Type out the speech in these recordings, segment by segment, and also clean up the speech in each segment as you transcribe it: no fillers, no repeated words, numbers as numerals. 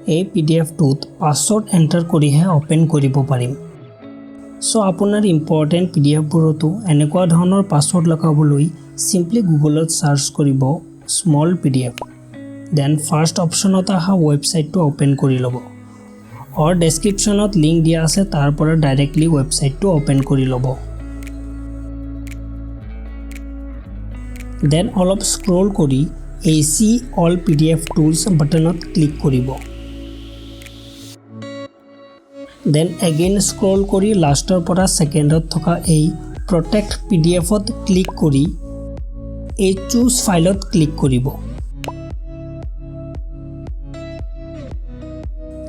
এই পিডিএফটোত password enter কৰিহে open কৰিব পাৰিম। সো আপোনাৰ ইম্পৰ্টেণ্ট পিডিএফবোৰতো এনেকুৱা ধৰণৰ পাছৱৰ্ড লগাবলৈ সিম্পলি গুগলত সাৰ্চ কৰিব স্মল পিডিএফ। দেন ফাৰ্ষ্ট অপশ্যনত অহা ৱেবছাইটটো ওপেন কৰি ল'ব। অৰ ডেছক্ৰিপশ্যনত লিংক দিয়া আছে, তাৰ পৰা ডাইৰেক্টলি ৱেবছাইটটো ওপেন কৰি ল'ব। দেন অলপ স্ক্ৰল কৰি AC অল PDF টুলছ বাটনত ক্লিক কৰিব। দেন এগেইন স্ক্ৰল কৰি লাষ্টৰ পৰা ছেকেণ্ডত থকা এই প্ৰটেক্ট PDFত ক্লিক কৰি এই চুজ ফাইলত ক্লিক কৰিব।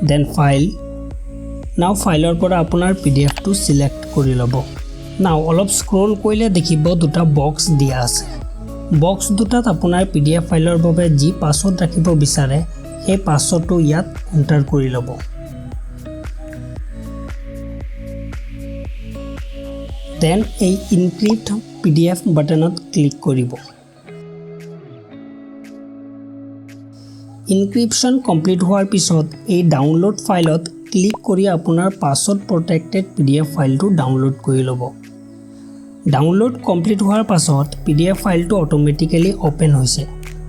Then file. নাও ফাইলৰ পৰা আপোনাৰ PDFটো সিলেক্ট কৰি ল'ব। নাও অলপ স্ক্ৰল কৰিলে দেখিব দুটা বক্স দিয়া আছে। বক্স দুটাত আপোনাৰ PDF ফাইলৰ বাবে যি পাছৱৰ্ড ৰাখিব বিচাৰে সেই পাছৱৰ্ডটো ইয়াত এণ্টাৰ কৰি ল'ব। দেন এই ইনক্ৰিপ্ট PDF বাটনত ক্লিক কৰিব। ইনক্ৰিপশ্যন কমপ্লিট হোৱাৰ পিছত এই ডাউনলোড ফাইলত ক্লিক কৰি আপোনাৰ পাছৱৰ্ড প্ৰটেক্টেড PDF ফাইলটো ডাউনলোড কৰি ল'ব। ডাউনলোড কমপ্লিট হোৱাৰ পাছত PDF ফাইলটো অটোমেটিক্যালি ওপেন হৈছে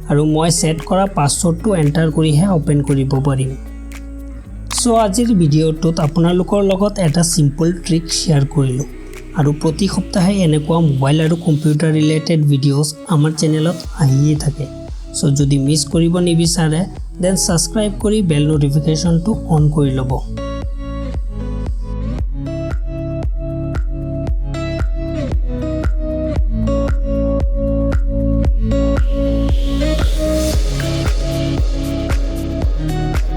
আৰু মই সেট কৰা পাছৱৰ্ডটো এণ্টাৰ কৰিহে ওপেন কৰিব পাৰিম। সো আজিৰ ভিডিঅ'টোত আপোনালোকৰ লগত এটা সিম্পল ট্ৰিক শ্বেয়াৰ কৰিলোঁ আৰু প্ৰতি সপ্তাহে এনেকুৱা মোবাইল আৰু কম্পিউটাৰ ৰিলেটেড ভিডিঅ'ছ আমাৰ চেনেলত আহিয়ে থাকে। সো যদি মিছ কৰিব নিবিচাৰে দেন সাবস্ক্ৰাইব কৰি বেল নটিফিকেশ্যনটো অন কৰি ল'ব।